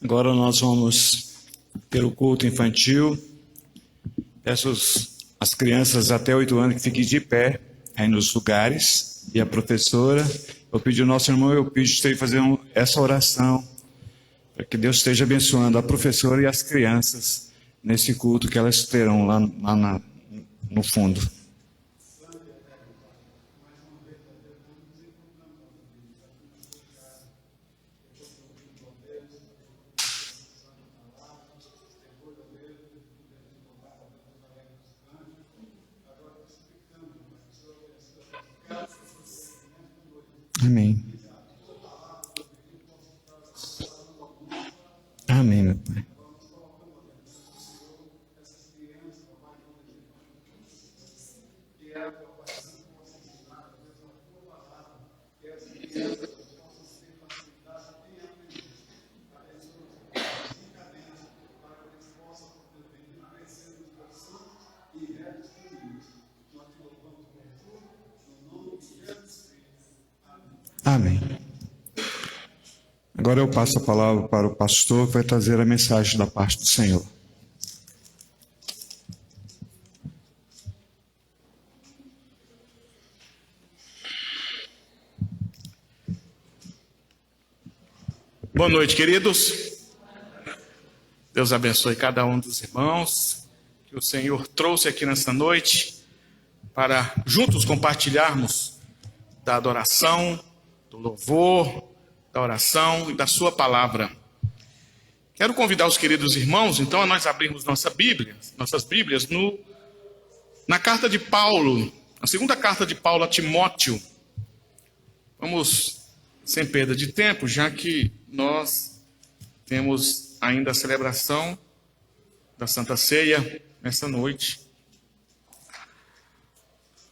Agora nós vamos ter o culto infantil. Peço as crianças até 8 anos que fiquem de pé aí nos lugares. E a professora, eu pedi ao nosso irmão, eu pedi para fazer essa oração, para que Deus esteja abençoando a professora e as crianças nesse culto que elas terão lá no fundo. Amém. Amém, meu Pai. Amém. Agora eu passo a palavra para o pastor que vai trazer a mensagem da parte do Senhor. Boa noite, queridos. Deus abençoe cada um dos irmãos que o Senhor trouxe aqui nessa noite para juntos compartilharmos da adoração, do louvor, da oração e da sua palavra. Quero convidar os queridos irmãos, então, a nós abrirmos nossas Bíblias na carta de Paulo, a segunda carta de Paulo a Timóteo. Vamos, sem perda de tempo, já que nós temos ainda a celebração da Santa Ceia nessa noite.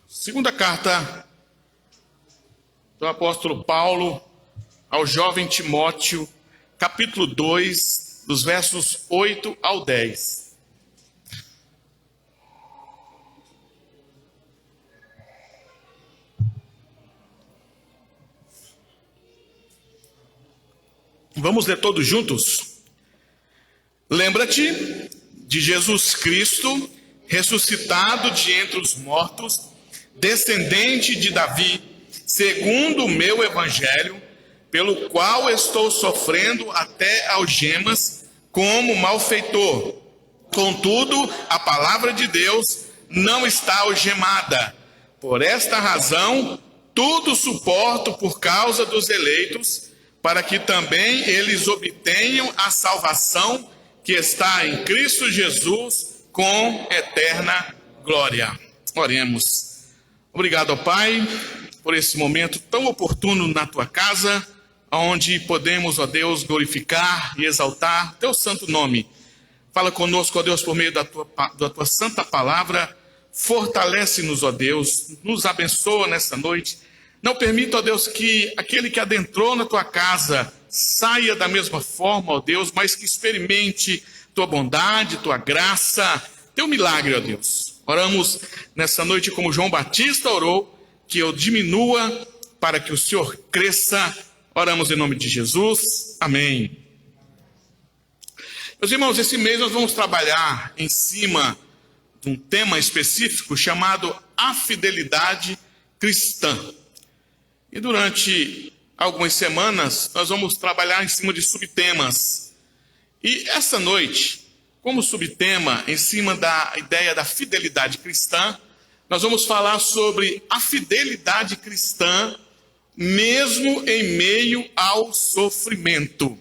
Segunda carta do apóstolo Paulo ao jovem Timóteo, capítulo 2, dos versos 8 ao 10. Vamos ler todos juntos? Lembra-te de Jesus Cristo, ressuscitado de entre os mortos, descendente de Davi, segundo o meu evangelho, pelo qual estou sofrendo até algemas como malfeitor. Contudo, a palavra de Deus não está algemada. Por esta razão, tudo suporto por causa dos eleitos, para que também eles obtenham a salvação que está em Cristo Jesus com eterna glória. Oremos. Obrigado, ó Pai, por esse momento tão oportuno na tua casa, onde podemos, ó Deus, glorificar e exaltar teu santo nome. Fala conosco, ó Deus, por meio da tua santa palavra. Fortalece-nos, ó Deus, nos abençoa nessa noite. Não permita, ó Deus, que aquele que adentrou na tua casa saia da mesma forma, ó Deus, mas que experimente tua bondade, tua graça, teu milagre, ó Deus. Oramos nessa noite como João Batista orou, que eu diminua para que o Senhor cresça. Oramos em nome de Jesus. Amém. Meus irmãos, esse mês nós vamos trabalhar em cima de um tema específico chamado a fidelidade cristã. E durante algumas semanas nós vamos trabalhar em cima de subtemas. E essa noite, como subtema, em cima da ideia da fidelidade cristã, nós vamos falar sobre a fidelidade cristã mesmo em meio ao sofrimento.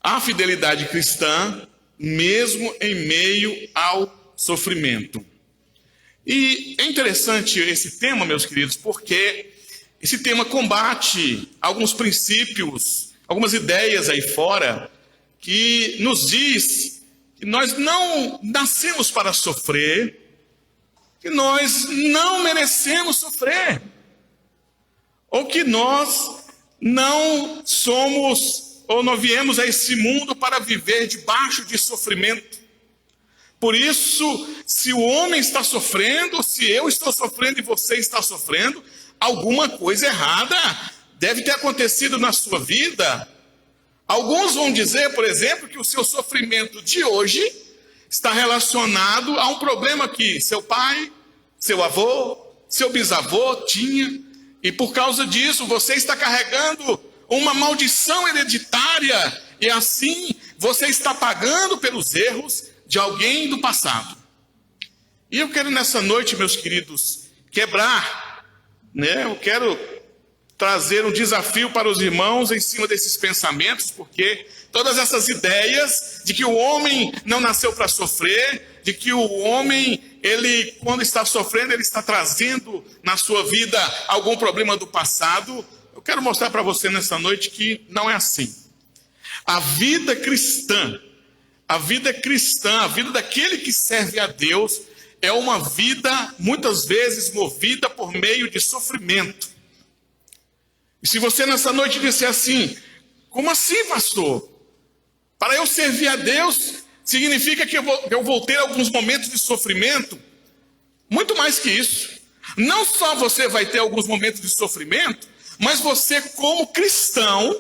A fidelidade cristã mesmo em meio ao sofrimento. E é interessante esse tema, meus queridos, porque esse tema combate alguns princípios, algumas ideias aí fora, que nos diz que nós não nascemos para sofrer, que nós não merecemos sofrer, ou que nós não somos, ou não viemos a esse mundo para viver debaixo de sofrimento. Por isso, se o homem está sofrendo, se eu estou sofrendo e você está sofrendo, alguma coisa errada deve ter acontecido na sua vida. Alguns vão dizer, por exemplo, que o seu sofrimento de hoje está relacionado a um problema que seu pai, seu avô, seu bisavô tinha, e por causa disso você está carregando uma maldição hereditária, e assim você está pagando pelos erros de alguém do passado. E eu quero nessa noite, meus queridos, quebrar, eu quero trazer um desafio para os irmãos em cima desses pensamentos, porque todas essas ideias de que o homem não nasceu para sofrer, de que o homem, ele quando está sofrendo, ele está trazendo na sua vida algum problema do passado, eu quero mostrar para você nessa noite que não é assim. A vida cristã, a vida daquele que serve a Deus, é uma vida muitas vezes movida por meio de sofrimento. E se você nessa noite disser assim, como assim, pastor? Para eu servir a Deus, significa que eu vou ter alguns momentos de sofrimento? Muito mais que isso. Não só você vai ter alguns momentos de sofrimento, mas você, como cristão,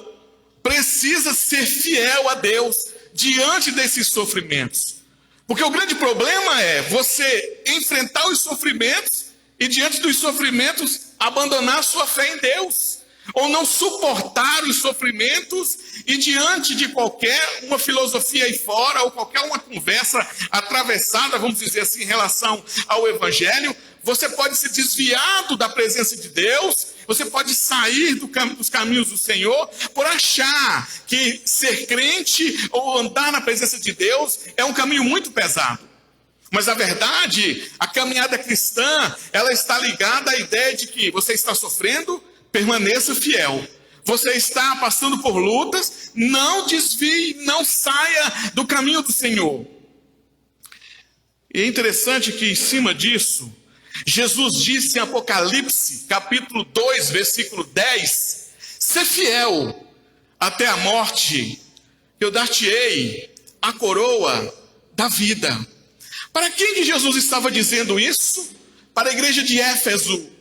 precisa ser fiel a Deus diante desses sofrimentos. Porque o grande problema é você enfrentar os sofrimentos e, diante dos sofrimentos, abandonar sua fé em Deus. Ou não suportar os sofrimentos e, diante de qualquer uma filosofia aí fora, ou qualquer uma conversa atravessada, vamos dizer assim, em relação ao Evangelho, você pode ser desviado da presença de Deus, você pode sair dos caminhos do Senhor por achar que ser crente ou andar na presença de Deus é um caminho muito pesado. Mas a verdade, a caminhada cristã, ela está ligada à ideia de que você está sofrendo, permaneça fiel. Você está passando por lutas, não desvie, não saia do caminho do Senhor. E é interessante que em cima disso, Jesus disse em Apocalipse, capítulo 2, versículo 10, ser fiel até a morte, eu dar-te-ei a coroa da vida. Para quem que Jesus estava dizendo isso? Para a igreja de Éfeso.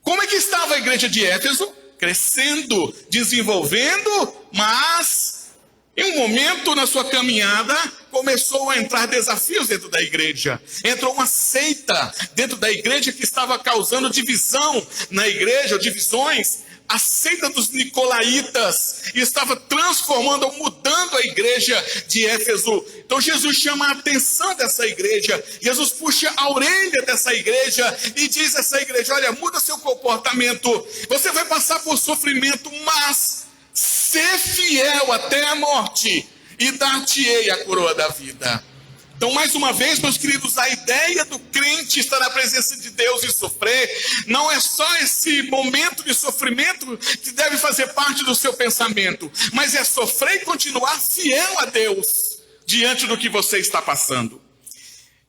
Como é que estava a igreja de Éfeso? Crescendo, desenvolvendo, mas em um momento na sua caminhada começou a entrar desafios dentro da igreja. Entrou uma seita dentro da igreja que estava causando divisão na igreja, divisões. A seita dos nicolaítas estava transformando, mudando a igreja de Éfeso. Então Jesus chama a atenção dessa igreja, Jesus puxa a orelha dessa igreja e diz a essa igreja, olha, muda seu comportamento, você vai passar por sofrimento, mas ser fiel até a morte e dar-te-ei a coroa da vida. Então, mais uma vez, meus queridos, a ideia do crente estar na presença de Deus e sofrer, não é só esse momento de sofrimento que deve fazer parte do seu pensamento, mas é sofrer e continuar fiel a Deus diante do que você está passando.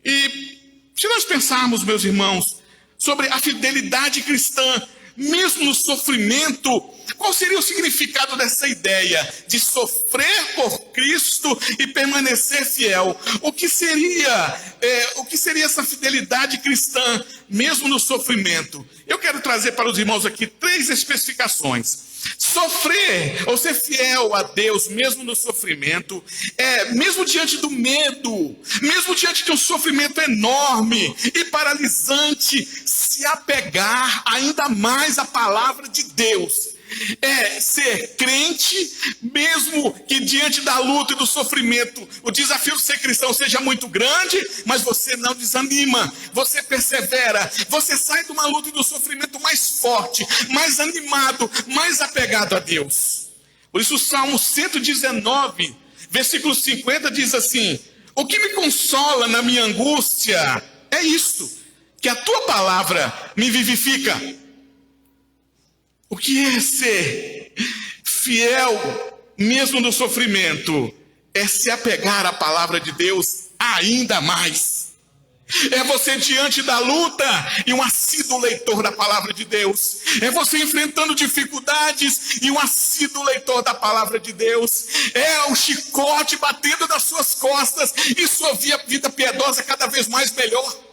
E se nós pensarmos, meus irmãos, sobre a fidelidade cristã, mesmo no sofrimento, qual seria o significado dessa ideia de sofrer por Cristo e permanecer fiel? O que seria essa fidelidade cristã, mesmo no sofrimento? Eu quero trazer para os irmãos aqui 3 especificações. Sofrer ou ser fiel a Deus, mesmo no sofrimento, mesmo diante do medo, mesmo diante de um sofrimento enorme e paralisante, se apegar ainda mais à palavra de Deus. É ser crente, mesmo que diante da luta e do sofrimento, o desafio de ser cristão seja muito grande, mas você não desanima, você persevera, você sai de uma luta e do sofrimento mais forte, mais animado, mais apegado a Deus. Por isso o Salmo 119, versículo 50 diz assim, o que me consola na minha angústia é isto, que a tua palavra me vivifica. O que é ser fiel mesmo no sofrimento? É se apegar à palavra de Deus ainda mais. É você diante da luta e um assíduo leitor da palavra de Deus. É você enfrentando dificuldades e um assíduo leitor da palavra de Deus. É o chicote batendo nas suas costas e sua vida piedosa cada vez mais melhor.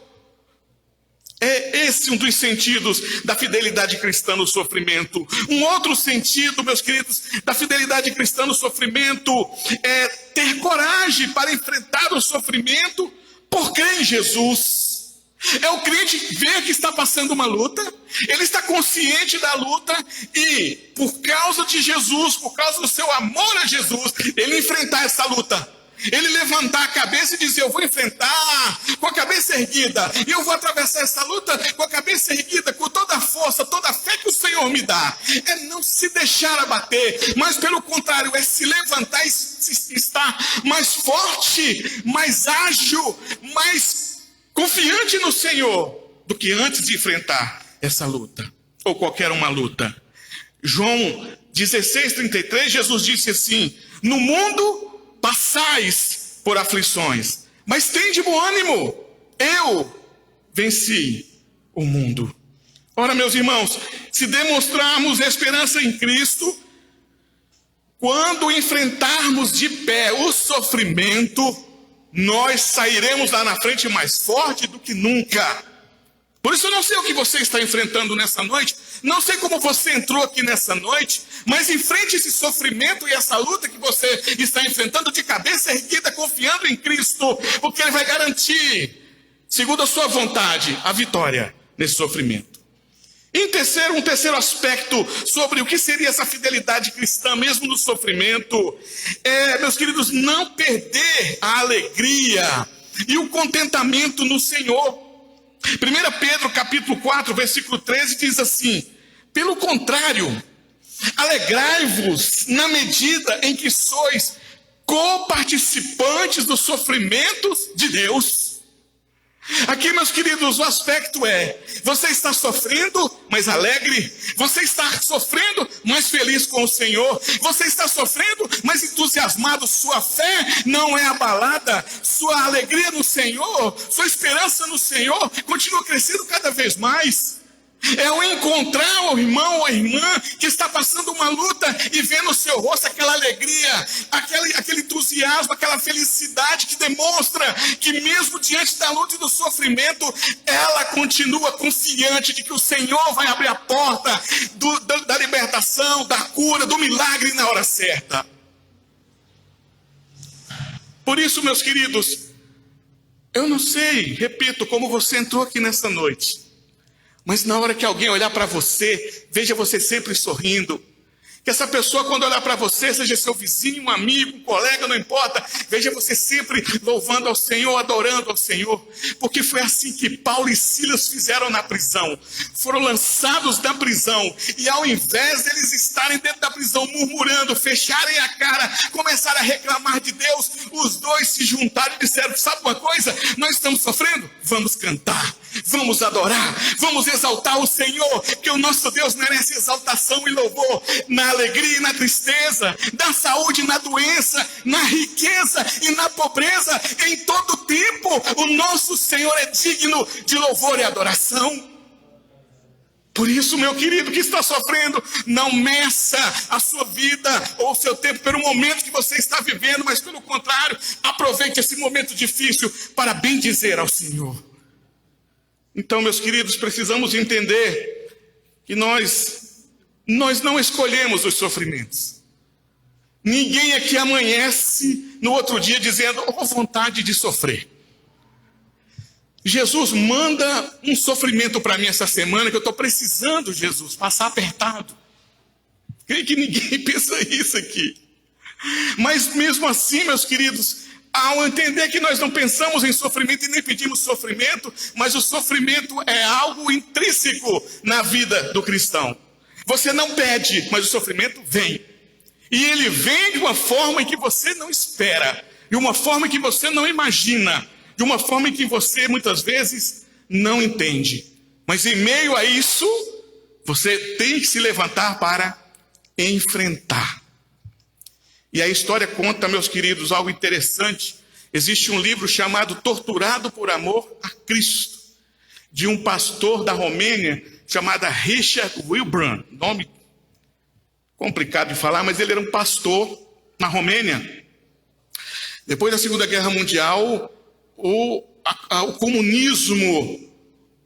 É esse um dos sentidos da fidelidade cristã no sofrimento. Um outro sentido, meus queridos, da fidelidade cristã no sofrimento é ter coragem para enfrentar o sofrimento por crer em Jesus. É o crente ver que está passando uma luta, ele está consciente da luta e, por causa de Jesus, por causa do seu amor a Jesus, ele enfrentar essa luta. Ele levantar a cabeça e dizer: eu vou enfrentar com a cabeça erguida, e eu vou atravessar essa luta com a cabeça erguida, com toda a força, toda a fé que o Senhor me dá. É não se deixar abater, mas pelo contrário, é se levantar e estar mais forte, mais ágil, mais confiante no Senhor, do que antes de enfrentar essa luta, ou qualquer uma luta. João 16:33, Jesus disse assim: no mundo passais por aflições, mas tende bom ânimo, eu venci o mundo. Ora, meus irmãos, se demonstrarmos esperança em Cristo, quando enfrentarmos de pé o sofrimento, nós sairemos lá na frente mais forte do que nunca. Por isso eu não sei o que você está enfrentando nessa noite, não sei como você entrou aqui nessa noite, mas enfrente esse sofrimento e essa luta que você está enfrentando de cabeça erguida, confiando em Cristo, porque Ele vai garantir, segundo a sua vontade, a vitória nesse sofrimento. E um terceiro aspecto sobre o que seria essa fidelidade cristã, mesmo no sofrimento, meus queridos, não perder a alegria e o contentamento no Senhor. 1 Pedro capítulo 4, versículo 13 diz assim: pelo contrário, alegrai-vos na medida em que sois coparticipantes dos sofrimentos de Deus. Aqui, meus queridos, o aspecto é: você está sofrendo, mas alegre. Você está sofrendo, mas feliz com o Senhor. Você está sofrendo, mas entusiasmado. Sua fé não é abalada. Sua alegria no Senhor, sua esperança no Senhor continua crescendo cada vez mais. É o encontrar o irmão ou a irmã que está passando uma luta e ver no seu rosto aquela alegria, aquele entusiasmo, aquela felicidade que demonstra que mesmo diante da luta e do sofrimento, ela continua confiante de que o Senhor vai abrir a porta da libertação, da cura, do milagre na hora certa. Por isso, meus queridos, eu não sei, repito, como você entrou aqui nessa noite, mas na hora que alguém olhar para você, veja você sempre sorrindo. Que essa pessoa, quando olhar para você, seja seu vizinho, um amigo, um colega, não importa, veja você sempre louvando ao Senhor, adorando ao Senhor. Porque foi assim que Paulo e Silas fizeram na prisão. Foram lançados da prisão, e ao invés deles estarem dentro da prisão murmurando, fecharem a cara, começaram a reclamar de Deus, os dois se juntaram e disseram: sabe uma coisa? Nós estamos sofrendo? Vamos cantar, vamos adorar, vamos exaltar o Senhor, que o nosso Deus merece exaltação e louvor, na alegria e na tristeza, na saúde e na doença, na riqueza e na pobreza, em todo tempo, o nosso Senhor é digno de louvor e adoração. Por isso, meu querido que está sofrendo, não meça a sua vida ou o seu tempo pelo momento que você está vivendo, mas pelo contrário, aproveite esse momento difícil para bendizer ao Senhor. Então, meus queridos, precisamos entender que nós não escolhemos os sofrimentos. Ninguém aqui amanhece no outro dia dizendo: oh, vontade de sofrer. Jesus manda um sofrimento para mim essa semana que eu estou precisando, Jesus, passar apertado. Creio que ninguém pensa isso aqui. Mas mesmo assim, meus queridos, ao entender que nós não pensamos em sofrimento e nem pedimos sofrimento, mas o sofrimento é algo intrínseco na vida do cristão. Você não pede, mas o sofrimento vem. E ele vem de uma forma em que você não espera, de uma forma em que você não imagina, de uma forma em que você muitas vezes não entende. Mas em meio a isso, você tem que se levantar para enfrentar. E a história conta, meus queridos, algo interessante. Existe um livro chamado Torturado por Amor a Cristo, de um pastor da Romênia chamado Richard Wurmbrand. Nome complicado de falar, mas ele era um pastor na Romênia. Depois da Segunda Guerra Mundial, o comunismo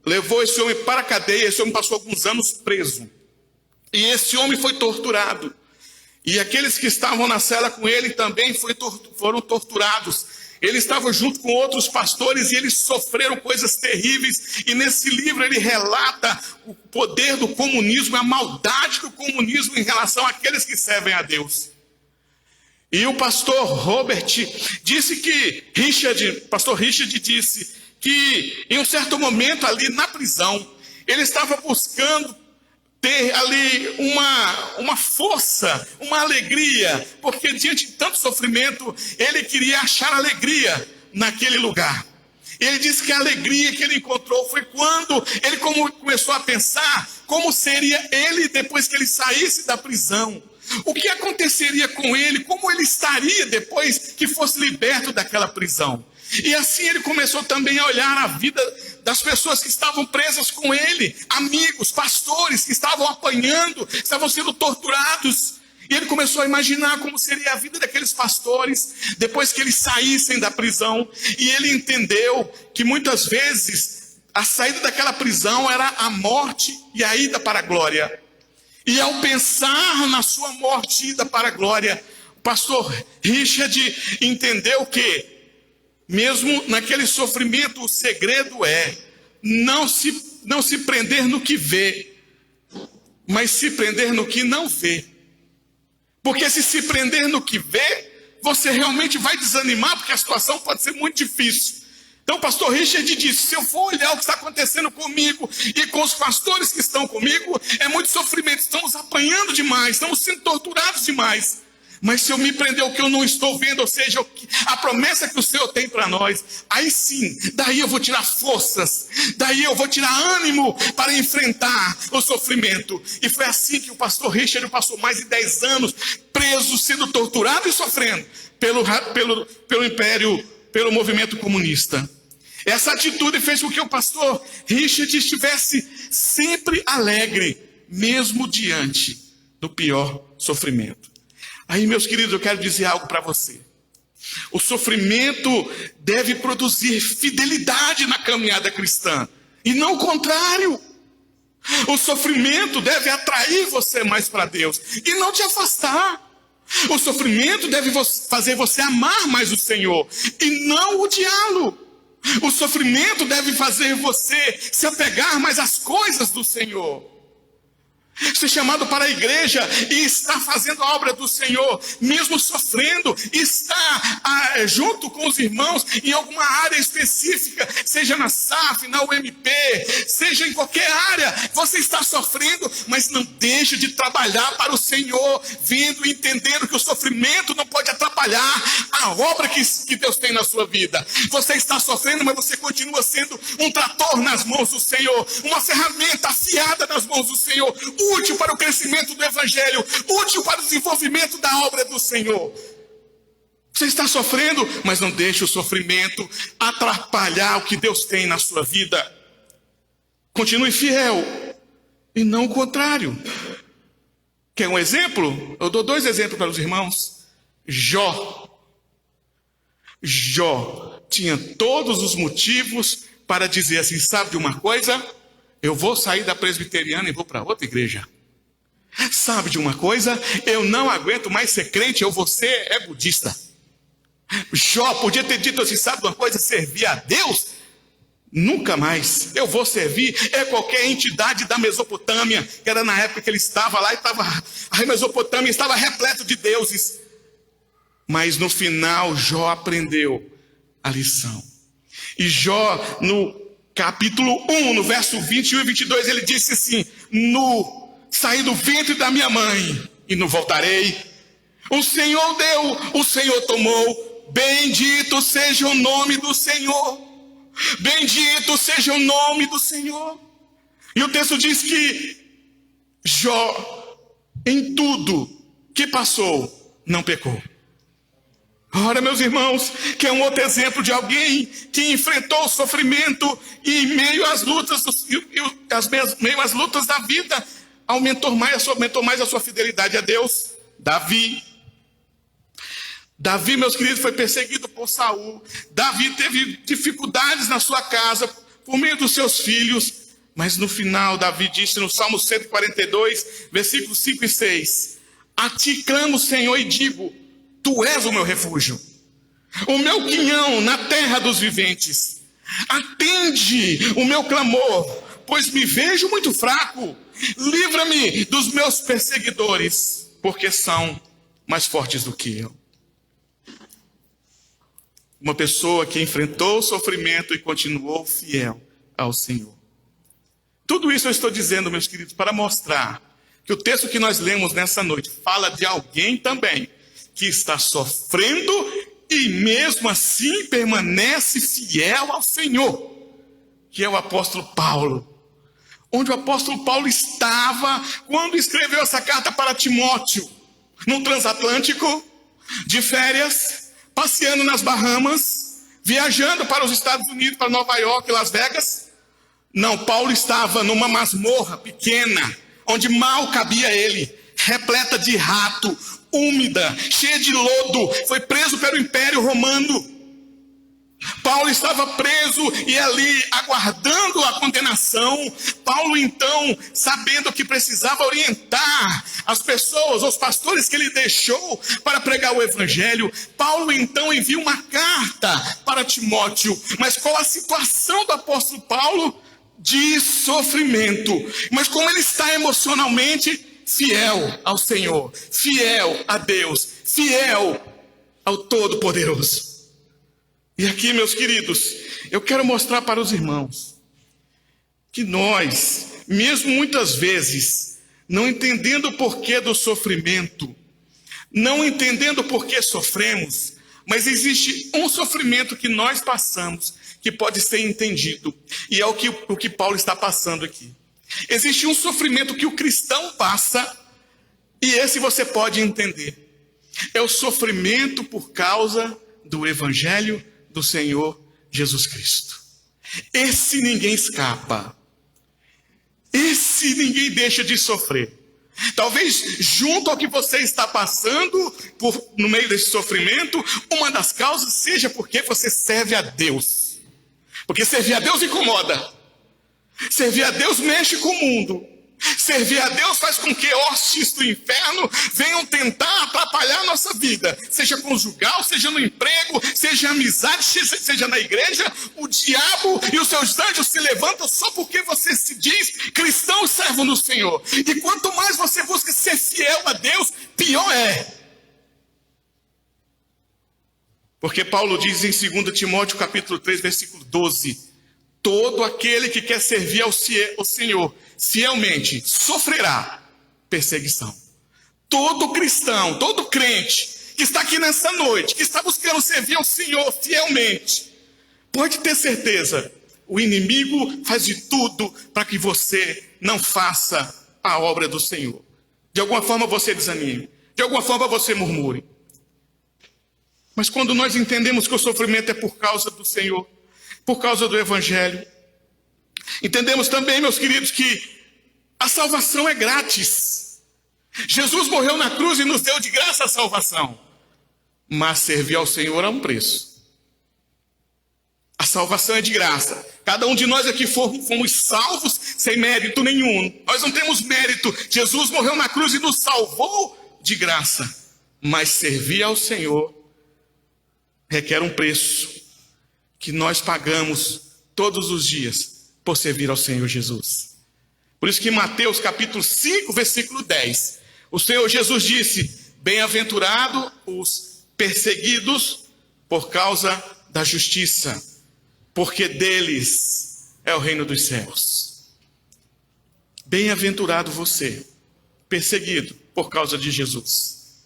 levou esse homem para a cadeia. Esse homem passou alguns anos preso. E esse homem foi torturado. E aqueles que estavam na cela com ele também foram torturados. Ele estava junto com outros pastores e eles sofreram coisas terríveis. E nesse livro ele relata o poder do comunismo, a maldade do comunismo em relação àqueles que servem a Deus. E o pastor Robert disse que, pastor Richard disse que em um certo momento ali na prisão, ele estava buscando ter ali uma força, uma alegria, porque diante de tanto sofrimento, ele queria achar alegria naquele lugar. Ele disse que a alegria que ele encontrou foi quando ele começou a pensar como seria ele depois que ele saísse da prisão. O que aconteceria com ele, como ele estaria depois que fosse liberto daquela prisão. E assim ele começou também a olhar a vida das pessoas que estavam presas com ele, amigos, pastores que estavam apanhando, estavam sendo torturados. E ele começou a imaginar como seria a vida daqueles pastores depois que eles saíssem da prisão. E ele entendeu que muitas vezes a saída daquela prisão era a morte e a ida para a glória. E ao pensar na sua morte e ida para a glória, o pastor Richard entendeu que mesmo naquele sofrimento, o segredo é não se prender no que vê, mas se prender no que não vê. Porque se prender no que vê, você realmente vai desanimar, porque a situação pode ser muito difícil. Então o pastor Richard disse, se eu for olhar o que está acontecendo comigo e com os pastores que estão comigo, é muito sofrimento, estamos apanhando demais, estamos sendo torturados demais. Mas se eu me prender ao que eu não estou vendo, ou seja, a promessa que o Senhor tem para nós, aí sim, daí eu vou tirar forças, daí eu vou tirar ânimo para enfrentar o sofrimento. E foi assim que o pastor Richard passou mais de 10 anos preso, sendo torturado e sofrendo pelo império, pelo movimento comunista. Essa atitude fez com que o pastor Richard estivesse sempre alegre, mesmo diante do pior sofrimento. Aí, meus queridos, eu quero dizer algo para você. O sofrimento deve produzir fidelidade na caminhada cristã, e não o contrário. O sofrimento deve atrair você mais para Deus, e não te afastar. O sofrimento deve fazer você amar mais o Senhor, e não odiá-lo. O sofrimento deve fazer você se apegar mais às coisas do Senhor. Ser chamado para a igreja e estar fazendo a obra do Senhor, mesmo sofrendo, estar junto com os irmãos em alguma área específica, seja na SAF, na UMP, seja em qualquer área, você está sofrendo, mas não deixe de trabalhar para o Senhor, vendo e entendendo que o sofrimento não pode atrapalhar a obra que Deus tem na sua vida. Você está sofrendo, mas você continua sendo um trator nas mãos do Senhor, uma ferramenta afiada nas mãos do Senhor, útil para o crescimento do Evangelho, útil para o desenvolvimento da obra do Senhor. Você está sofrendo, mas não deixe o sofrimento atrapalhar o que Deus tem na sua vida. Continue fiel, e não o contrário. Quer um exemplo? Eu dou 2 exemplos para os irmãos. Jó tinha todos os motivos para dizer assim, sabe de uma coisa? Eu vou sair da presbiteriana e vou para outra igreja. Sabe de uma coisa? Eu não aguento mais ser crente, eu vou ser budista. Jó podia ter dito assim, sabe de uma coisa? Servir a Deus? Nunca mais. Eu vou servir qualquer entidade da Mesopotâmia, que era na época que ele estava lá, a Mesopotâmia estava repleta de deuses. Mas no final, Jó aprendeu a lição. E Jó, no capítulo 1, no verso 21 e 22, ele disse assim, saí do ventre da minha mãe e não voltarei. O Senhor deu, o Senhor tomou, bendito seja o nome do Senhor. Bendito seja o nome do Senhor. E o texto diz que Jó, em tudo que passou, não pecou. Ora, meus irmãos, que é um outro exemplo de alguém que enfrentou o sofrimento e em meio às lutas, meio às lutas da vida, aumentou mais a sua fidelidade a Deus. Davi, meus queridos, foi perseguido por Saul. Davi teve dificuldades na sua casa por meio dos seus filhos. Mas no final, Davi disse no Salmo 142, versículos 5 e 6, a ti clamo, Senhor, e digo, tu és o meu refúgio, o meu quinhão na terra dos viventes. Atende o meu clamor, pois me vejo muito fraco. Livra-me dos meus perseguidores, porque são mais fortes do que eu. Uma pessoa que enfrentou o sofrimento e continuou fiel ao Senhor. Tudo isso eu estou dizendo, meus queridos, para mostrar que o texto que nós lemos nessa noite fala de alguém também que está sofrendo e mesmo assim permanece fiel ao Senhor, que é o apóstolo Paulo. Onde o apóstolo Paulo estava quando escreveu essa carta para Timóteo, num transatlântico, de férias, passeando nas Bahamas, viajando para os Estados Unidos, para Nova York, Las Vegas. Não, Paulo estava numa masmorra pequena, onde mal cabia ele, repleta de rato, úmida, cheia de lodo, foi preso pelo Império Romano. Paulo estava preso e ali aguardando a condenação. Paulo então, sabendo que precisava orientar as pessoas, os pastores que ele deixou para pregar o evangelho, Paulo então envia uma carta para Timóteo. Mas qual a situação do apóstolo Paulo? De sofrimento. Mas como ele está emocionalmente fiel ao Senhor, fiel a Deus, fiel ao Todo-Poderoso. E aqui, meus queridos, eu quero mostrar para os irmãos que nós, mesmo muitas vezes, não entendendo o porquê do sofrimento, não entendendo o porquê sofremos, mas existe um sofrimento que nós passamos que pode ser entendido. E é o que Paulo está passando aqui. Existe um sofrimento que o cristão passa e esse você pode entender. É o sofrimento por causa do evangelho do Senhor Jesus Cristo. Esse ninguém escapa. Esse ninguém deixa de sofrer. Talvez junto ao que você está passando no meio desse sofrimento, uma das causas seja porque você serve a Deus. Porque servir a Deus incomoda. Servir a Deus mexe com o mundo. Servir a Deus faz com que hostes do inferno venham tentar atrapalhar a nossa vida, seja conjugal, seja no emprego, seja amizade, seja na igreja. O diabo e os seus anjos se levantam só porque você se diz cristão e servo no Senhor. E quanto mais você busca ser fiel a Deus, pior é. Porque Paulo diz em 2 Timóteo capítulo 3, versículo 12, todo aquele que quer servir ao Senhor fielmente sofrerá perseguição. Todo cristão, todo crente que está aqui nessa noite, que está buscando servir ao Senhor fielmente, pode ter certeza, o inimigo faz de tudo para que você não faça a obra do Senhor. De alguma forma você desanime, de alguma forma você murmure. Mas quando nós entendemos que o sofrimento é por causa do Senhor, por causa do evangelho, entendemos também, meus queridos, que a salvação é grátis. Jesus morreu na cruz e nos deu de graça a salvação. Mas servir ao Senhor é um preço. A salvação é de graça. Cada um de nós aqui fomos salvos sem mérito nenhum. Nós não temos mérito. Jesus morreu na cruz e nos salvou de graça. Mas servir ao Senhor requer um preço que nós pagamos todos os dias por servir ao Senhor Jesus. Por isso que em Mateus capítulo 5, versículo 10, o Senhor Jesus disse, bem-aventurado os perseguidos por causa da justiça, porque deles é o reino dos céus. Bem-aventurado você, perseguido por causa de Jesus.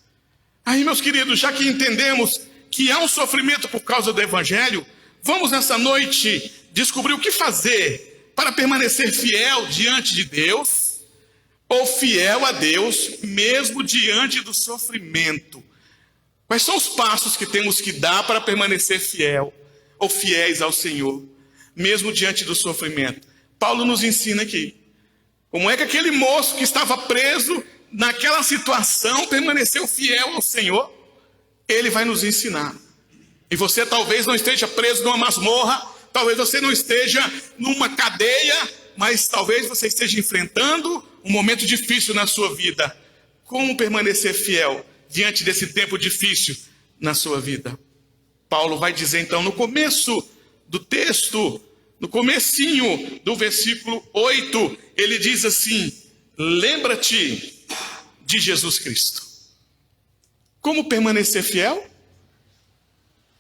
Aí, meus queridos, já que entendemos que há um sofrimento por causa do evangelho, vamos nessa noite descobrir o que fazer para permanecer fiel diante de Deus, ou fiel a Deus, mesmo diante do sofrimento. Quais são os passos que temos que dar para permanecer fiel, ou fiéis ao Senhor, mesmo diante do sofrimento? Paulo nos ensina aqui. Como é que aquele moço que estava preso naquela situação permaneceu fiel ao Senhor? Ele vai nos ensinar. E você talvez não esteja preso numa masmorra, talvez você não esteja numa cadeia, mas talvez você esteja enfrentando um momento difícil na sua vida. Como permanecer fiel diante desse tempo difícil na sua vida? Paulo vai dizer então no começo do texto, no comecinho do versículo 8, ele diz assim: lembra-te de Jesus Cristo. Como permanecer fiel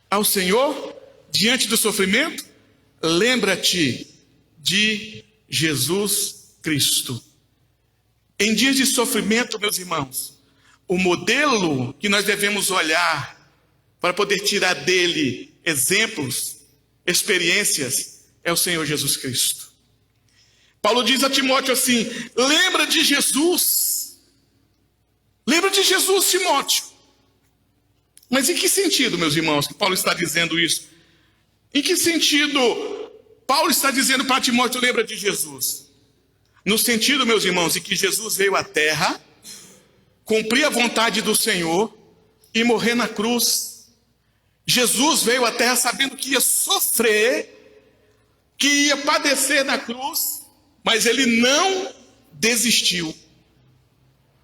ao Senhor diante do sofrimento? Lembra-te de Jesus Cristo. Em dias de sofrimento, meus irmãos, o modelo que nós devemos olhar para poder tirar dele exemplos, experiências, é o Senhor Jesus Cristo. Paulo diz a Timóteo assim: lembra de Jesus. Lembra de Jesus, Timóteo. Mas em que sentido, meus irmãos, que Paulo está dizendo isso? Em que sentido Paulo está dizendo para Timóteo: lembra de Jesus? No sentido, meus irmãos, em que Jesus veio à terra, cumprir a vontade do Senhor e morrer na cruz. Jesus veio à terra sabendo que ia sofrer, que ia padecer na cruz, mas ele não desistiu.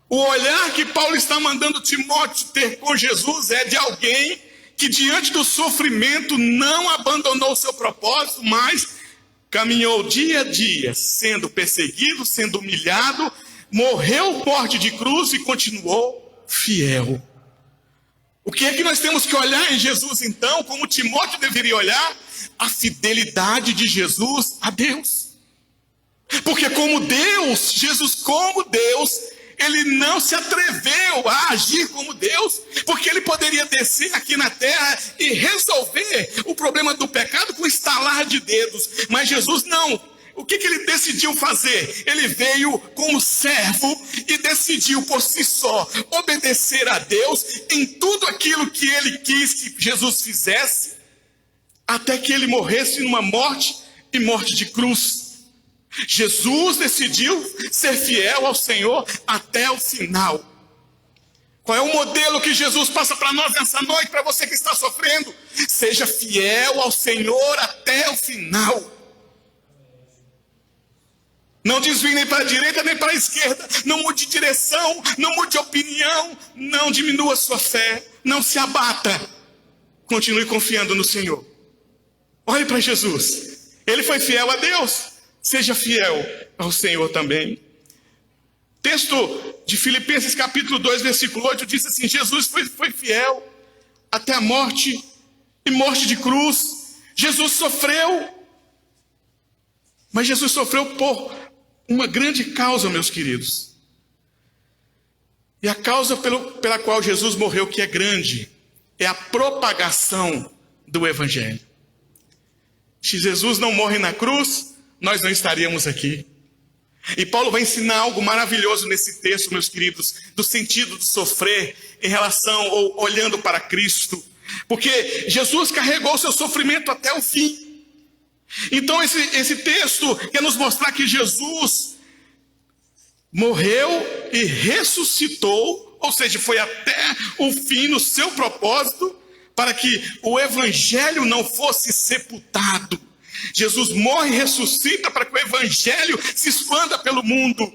O olhar que Paulo está mandando Timóteo ter com Jesus é de alguém que diante do sofrimento não abandonou o seu propósito, mas caminhou dia a dia, sendo perseguido, sendo humilhado, morreu morte de cruz e continuou fiel. O que é que nós temos que olhar em Jesus então, como Timóteo deveria olhar? A fidelidade de Jesus a Deus. Porque como Deus, Jesus como Deus, ele não se atreveu a agir como Deus, porque ele poderia descer aqui na terra e resolver o problema do pecado com estalar de dedos. Mas Jesus não. O que ele decidiu fazer? Ele veio como servo e decidiu por si só obedecer a Deus em tudo aquilo que ele quis que Jesus fizesse, até que ele morresse numa morte e morte de cruz. Jesus decidiu ser fiel ao Senhor até o final. Qual é o modelo que Jesus passa para nós nessa noite, para você que está sofrendo? Seja fiel ao Senhor até o final. Não desvie nem para a direita nem para a esquerda. Não mude de direção, não mude de opinião. Não diminua sua fé, não se abata. Continue confiando no Senhor. Olhe para Jesus. Ele foi fiel a Deus. Seja fiel ao Senhor também. Texto de Filipenses capítulo 2, versículo 8 diz assim: Jesus foi fiel até a morte e morte de cruz. Jesus sofreu, mas Jesus sofreu por uma grande causa, meus queridos. E a causa pela qual Jesus morreu, que é grande, é a propagação do Evangelho. Se Jesus não morre na cruz, nós não estaríamos aqui. E Paulo vai ensinar algo maravilhoso nesse texto, meus queridos, do sentido de sofrer em relação ou olhando para Cristo. Porque Jesus carregou o seu sofrimento até o fim. Então esse texto quer nos mostrar que Jesus morreu e ressuscitou, ou seja, foi até o fim no seu propósito, para que o Evangelho não fosse sepultado. Jesus morre e ressuscita para que o Evangelho se expanda pelo mundo,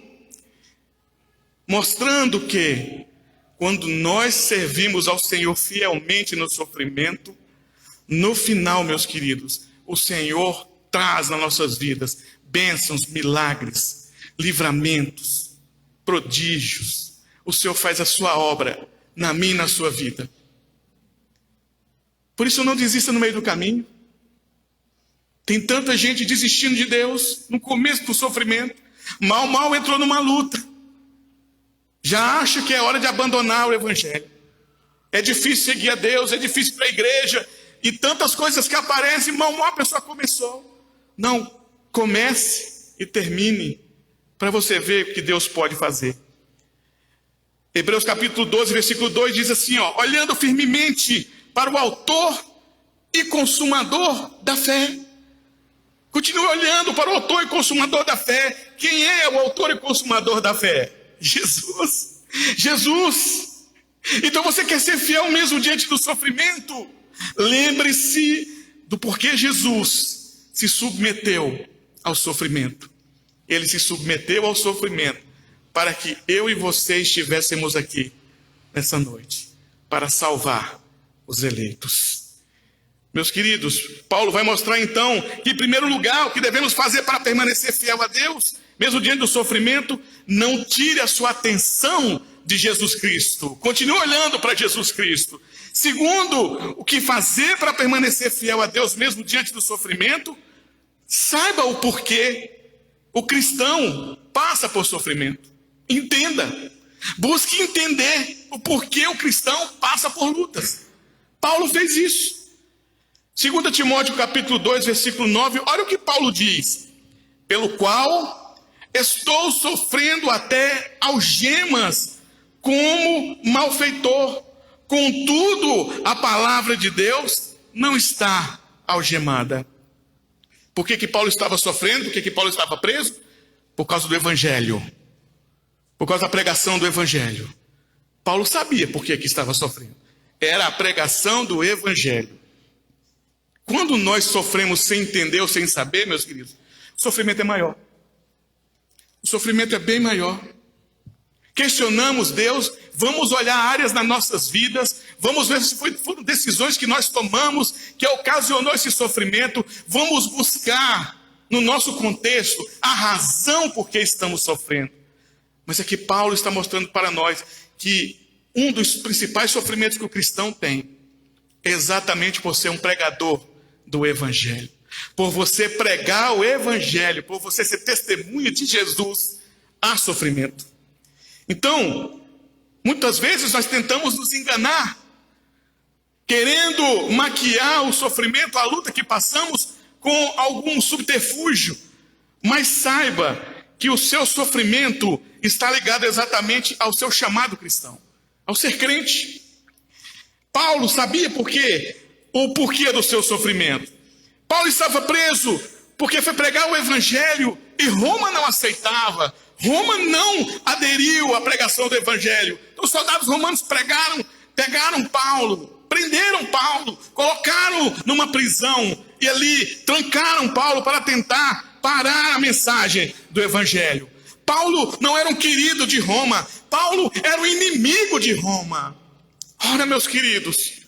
mostrando que quando nós servimos ao Senhor fielmente no sofrimento, no final, meus queridos, o Senhor traz nas nossas vidas bênçãos, milagres, livramentos, prodígios. O Senhor faz a sua obra na minha e na sua vida. Por isso não desista no meio do caminho. Tem tanta gente desistindo de Deus no começo do sofrimento. Mal entrou numa luta. Já acha que é hora de abandonar o Evangelho. É difícil seguir a Deus, é difícil ir para a igreja. E tantas coisas que aparecem, mal a pessoa começou. Não, comece e termine, para você ver o que Deus pode fazer. Hebreus capítulo 12, versículo 2 diz assim, olhando firmemente para o autor e consumador da fé. Continue olhando para o autor e consumador da fé. Quem é o autor e consumador da fé? Jesus. Jesus. Então você quer ser fiel mesmo diante do sofrimento? Lembre-se do porquê Jesus se submeteu ao sofrimento. ele se submeteu ao sofrimento para que eu e você estivéssemos aqui nessa noite, para salvar os eleitos. Meus queridos, Paulo vai mostrar então que, em primeiro lugar, o que devemos fazer para permanecer fiel a Deus, mesmo diante do sofrimento, não tire a sua atenção de Jesus Cristo. Continue olhando para Jesus Cristo. Segundo, o que fazer para permanecer fiel a Deus, mesmo diante do sofrimento, saiba o porquê o cristão passa por sofrimento. Entenda. Busque entender o porquê o cristão passa por lutas. Paulo fez isso. 2 Timóteo capítulo 2, versículo 9, olha o que Paulo diz. Pelo qual estou sofrendo até algemas como malfeitor. Contudo, a palavra de Deus não está algemada. Por que Paulo estava sofrendo? Por que Paulo estava preso? Por causa do evangelho. Por causa da pregação do evangelho. Paulo sabia por que estava sofrendo. Era a pregação do evangelho. Quando nós sofremos sem entender ou sem saber, meus queridos, o sofrimento é maior. O sofrimento é bem maior. Questionamos Deus, vamos olhar áreas nas nossas vidas, vamos ver se foram decisões que nós tomamos que ocasionou esse sofrimento, vamos buscar no nosso contexto a razão por que estamos sofrendo. Mas aqui Paulo está mostrando para nós que um dos principais sofrimentos que o cristão tem é exatamente por ser um pregador do evangelho. Por você pregar o evangelho, por você ser testemunha de Jesus, há sofrimento. Então, muitas vezes nós tentamos nos enganar, querendo maquiar o sofrimento, a luta que passamos com algum subterfúgio. Mas saiba que o seu sofrimento está ligado exatamente ao seu chamado cristão, ao ser crente. Paulo sabia o porquê do seu sofrimento. Paulo estava preso porque foi pregar o evangelho e Roma não aceitava. Roma não aderiu à pregação do evangelho. Então os soldados romanos pegaram Paulo, prenderam Paulo, colocaram numa prisão e ali trancaram Paulo para tentar parar a mensagem do evangelho. Paulo não era um querido de Roma, Paulo era o inimigo de Roma. Ora, meus queridos,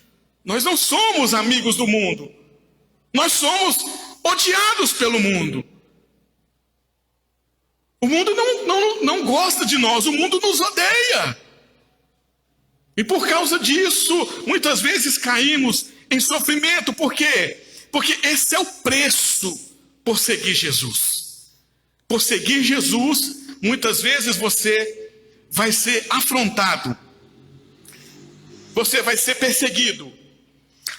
nós não somos amigos do mundo, nós somos odiados pelo mundo. O mundo não gosta de nós, o mundo nos odeia. E por causa disso, muitas vezes caímos em sofrimento. Por quê? Porque esse é o preço por seguir Jesus. Por seguir Jesus, muitas vezes você vai ser afrontado. Você vai ser perseguido.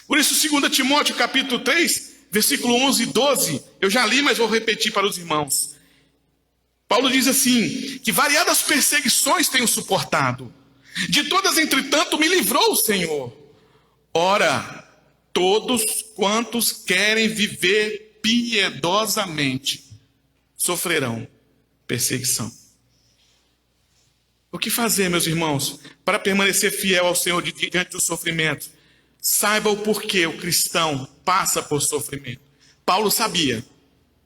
Por isso, 2 Timóteo capítulo 3, versículo 11 e 12, eu já li, mas vou repetir para os irmãos. Paulo diz assim, que variadas perseguições tenho suportado. De todas, entretanto, me livrou o Senhor. Ora, todos quantos querem viver piedosamente sofrerão perseguição. O que fazer, meus irmãos, para permanecer fiel ao Senhor diante do sofrimento? Saiba o porquê o cristão passa por sofrimento. Paulo sabia.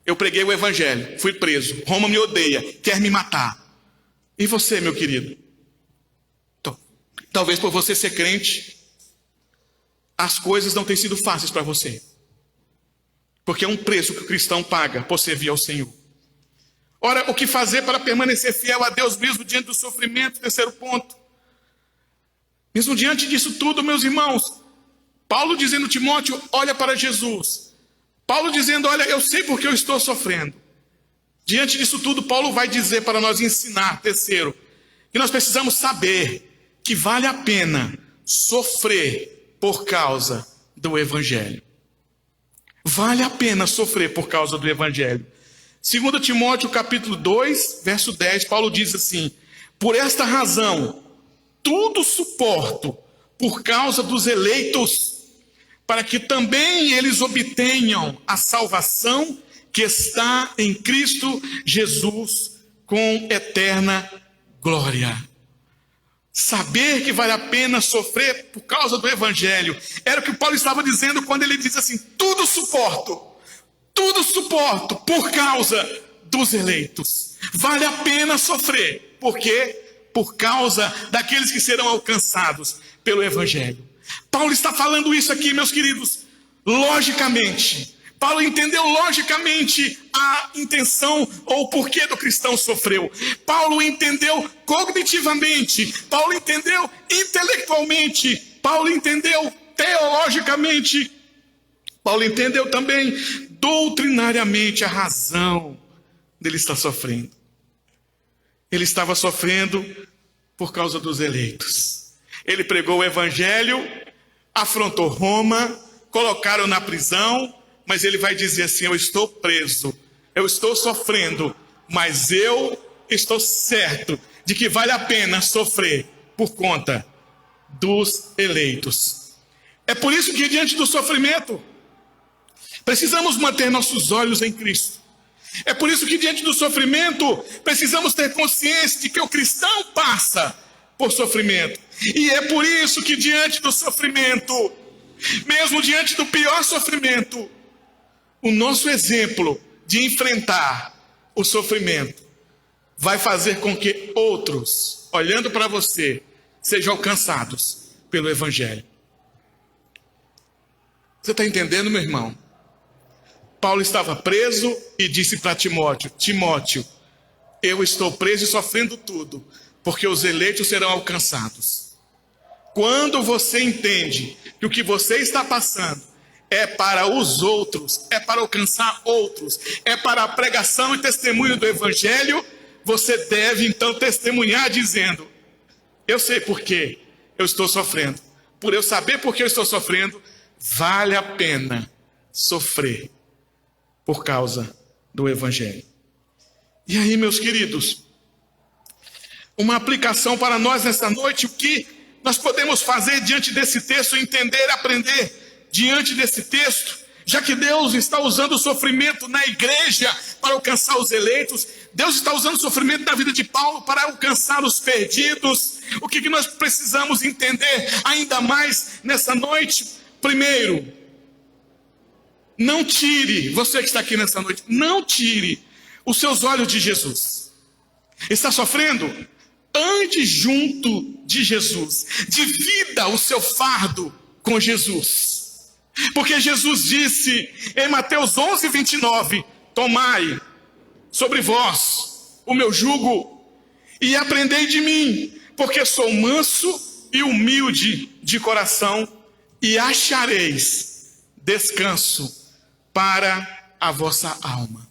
Eu preguei o evangelho, fui preso, Roma me odeia, quer me matar. E você, meu querido? Talvez por você ser crente, as coisas não têm sido fáceis para você. Porque é um preço que o cristão paga por servir ao Senhor. Ora, o que fazer para permanecer fiel a Deus mesmo diante do sofrimento? Terceiro ponto. Mesmo diante disso tudo, meus irmãos, Paulo dizendo a Timóteo, olha para Jesus. Paulo dizendo, olha, eu sei porque eu estou sofrendo. Diante disso tudo, Paulo vai dizer para nós ensinar, terceiro, que nós precisamos saber que vale a pena sofrer por causa do evangelho. Vale a pena sofrer por causa do evangelho. 2 Timóteo capítulo 2, verso 10, Paulo diz assim, por esta razão, tudo suporto por causa dos eleitos, para que também eles obtenham a salvação que está em Cristo Jesus com eterna glória. Saber que vale a pena sofrer por causa do evangelho, era o que Paulo estava dizendo quando ele diz assim, tudo suporto por causa dos eleitos. Vale a pena sofrer. Por quê? Por causa daqueles que serão alcançados pelo Evangelho. Paulo está falando isso aqui, meus queridos, logicamente. Paulo entendeu logicamente a intenção ou o porquê do cristão sofreu. Paulo entendeu cognitivamente. Paulo entendeu intelectualmente. Paulo entendeu teologicamente. Paulo entendeu também doutrinariamente a razão dele estar sofrendo. Ele estava sofrendo por causa dos eleitos. Ele pregou o Evangelho, afrontou Roma, colocaram na prisão, mas ele vai dizer assim: eu estou preso, eu estou sofrendo, mas eu estou certo de que vale a pena sofrer por conta dos eleitos. É por isso que diante do sofrimento, precisamos manter nossos olhos em Cristo. É por isso que diante do sofrimento, precisamos ter consciência de que o cristão passa por sofrimento. E é por isso que diante do sofrimento, mesmo diante do pior sofrimento, o nosso exemplo de enfrentar o sofrimento vai fazer com que outros, olhando para você, sejam alcançados pelo Evangelho. Você está entendendo, meu irmão? Paulo estava preso e disse para Timóteo: Timóteo, eu estou preso e sofrendo tudo, porque os eleitos serão alcançados. Quando você entende que o que você está passando é para os outros, é para alcançar outros, é para a pregação e testemunho do Evangelho, você deve então testemunhar dizendo: eu sei por que eu estou sofrendo. Por eu saber por que eu estou sofrendo, vale a pena sofrer por causa do Evangelho. E aí, meus queridos, uma aplicação para nós nesta noite: o que nós podemos fazer diante desse texto, entender, aprender diante desse texto, já que Deus está usando o sofrimento na igreja para alcançar os eleitos, Deus está usando o sofrimento na vida de Paulo para alcançar os perdidos. O que nós precisamos entender ainda mais nessa noite? Primeiro, não tire, você que está aqui nessa noite, não tire os seus olhos de Jesus. Está sofrendo? Ande junto de Jesus. Divida o seu fardo com Jesus. Porque Jesus disse em Mateus 11:29, tomai sobre vós o meu jugo e aprendei de mim, porque sou manso e humilde de coração, e achareis descanso para a vossa alma.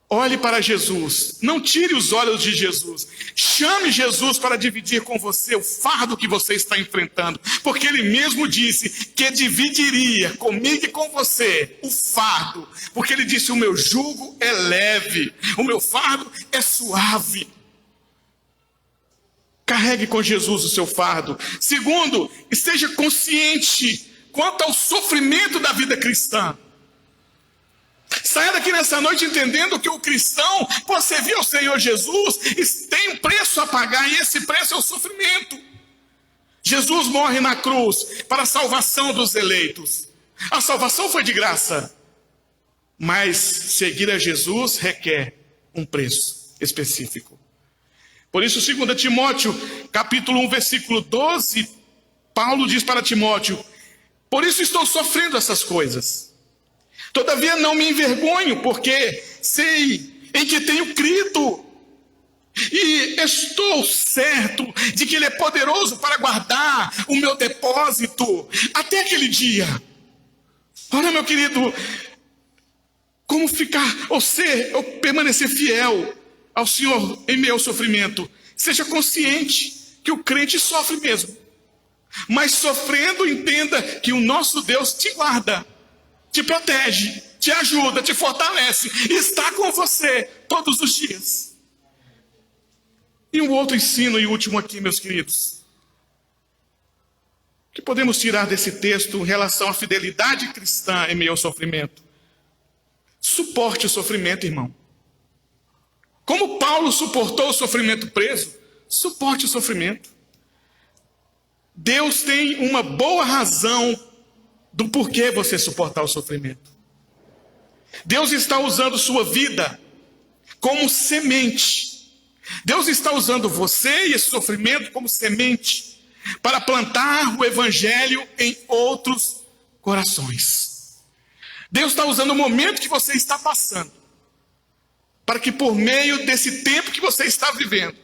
Olhe para Jesus, não tire os olhos de Jesus. Chame Jesus para dividir com você o fardo que você está enfrentando, porque Ele mesmo disse que dividiria comigo e com você o fardo, porque Ele disse: o meu jugo é leve, o meu fardo é suave. Carregue com Jesus o seu fardo. Segundo, esteja consciente quanto ao sofrimento da vida cristã. Saia daqui nessa noite entendendo que o cristão, por servir ao Senhor Jesus, tem um preço a pagar, e esse preço é o sofrimento. Jesus morre na cruz para a salvação dos eleitos. A salvação foi de graça, mas seguir a Jesus requer um preço específico. Por isso, 2 Timóteo, capítulo 1, versículo 12, Paulo diz para Timóteo: por isso estou sofrendo essas coisas. Todavia não me envergonho, porque sei em que tenho crido, e estou certo de que Ele é poderoso para guardar o meu depósito até aquele dia. Ora, meu querido, como ficar ou permanecer fiel ao Senhor em meio ao sofrimento? Seja consciente que o crente sofre mesmo, mas sofrendo, entenda que o nosso Deus te guarda, te protege, te ajuda, te fortalece, está com você todos os dias. E um outro ensino, e último aqui, meus queridos, que podemos tirar desse texto em relação à fidelidade cristã em meio ao sofrimento. Suporte o sofrimento, irmão. Como Paulo suportou o sofrimento preso, suporte o sofrimento. Deus tem uma boa razão do porquê você suportar o sofrimento. Deus está usando sua vida como semente. Deus está usando você e esse sofrimento como semente para plantar o evangelho em outros corações. Deus está usando o momento que você está passando para que por meio desse tempo que você está vivendo,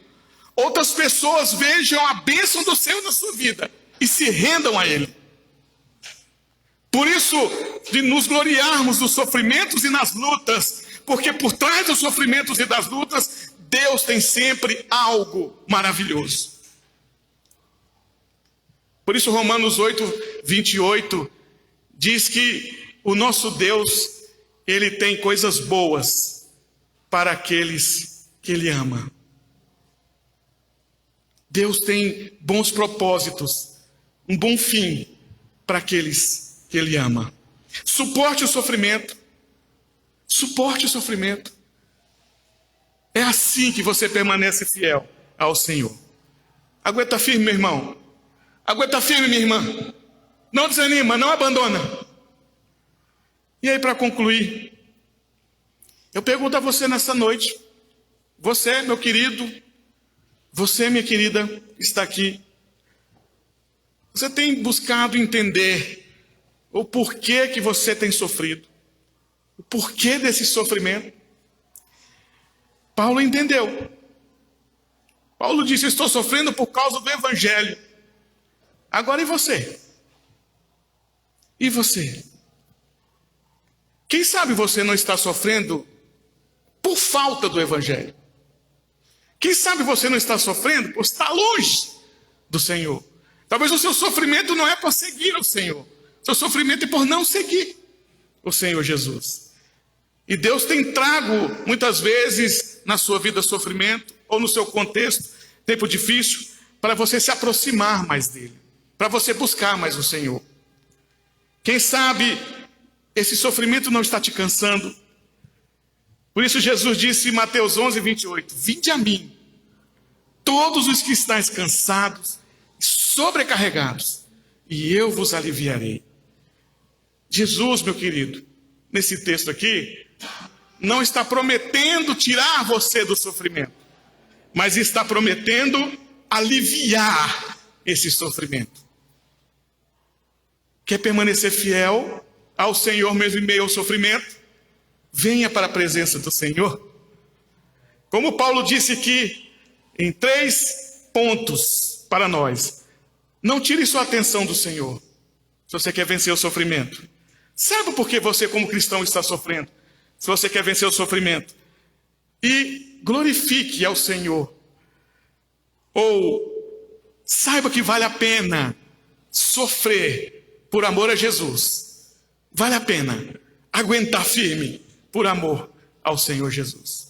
outras pessoas vejam a bênção do Senhor na sua vida e se rendam a Ele. Por isso, de nos gloriarmos nos sofrimentos e nas lutas, porque por trás dos sofrimentos e das lutas, Deus tem sempre algo maravilhoso. Por isso, Romanos 8, 28, diz que o nosso Deus, Ele tem coisas boas para aqueles que Ele ama. Deus tem bons propósitos, um bom fim para aqueles que Ele ama. Suporte o sofrimento. Suporte o sofrimento. É assim que você permanece fiel ao Senhor. Aguenta firme, meu irmão. Aguenta firme, minha irmã. Não desanima, não abandona. E aí, para concluir, eu pergunto a você nessa noite. Você, meu querido, você, minha querida, que está aqui. Você tem buscado entender o porquê que você tem sofrido? O porquê desse sofrimento? Paulo entendeu. Paulo disse: estou sofrendo por causa do evangelho. Agora e você? E você? Quem sabe você não está sofrendo por falta do evangelho? Quem sabe você não está sofrendo por estar longe do Senhor? Talvez o seu sofrimento não é por seguir o Senhor. Seu sofrimento é por não seguir o Senhor Jesus. E Deus tem trago, muitas vezes, na sua vida sofrimento, ou no seu contexto, tempo difícil, para você se aproximar mais dele, para você buscar mais o Senhor. Quem sabe esse sofrimento não está te cansando. Por isso Jesus disse em Mateus 11, 28, vinde a mim, todos os que estáis cansados e sobrecarregados, e eu vos aliviarei. Jesus, meu querido, nesse texto aqui, não está prometendo tirar você do sofrimento, mas está prometendo aliviar esse sofrimento. Quer permanecer fiel ao Senhor mesmo em meio ao sofrimento? Venha para a presença do Senhor. Como Paulo disse aqui, em 3 pontos para nós. Não tire sua atenção do Senhor, se você quer vencer o sofrimento. Sabe por que você, como cristão, está sofrendo? Se você quer vencer o sofrimento. E glorifique ao Senhor. Ou saiba que vale a pena sofrer por amor a Jesus. Vale a pena aguentar firme por amor ao Senhor Jesus.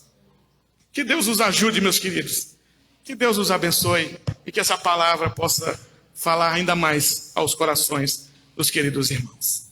Que Deus nos ajude, meus queridos. Que Deus nos abençoe e que essa palavra possa falar ainda mais aos corações dos queridos irmãos.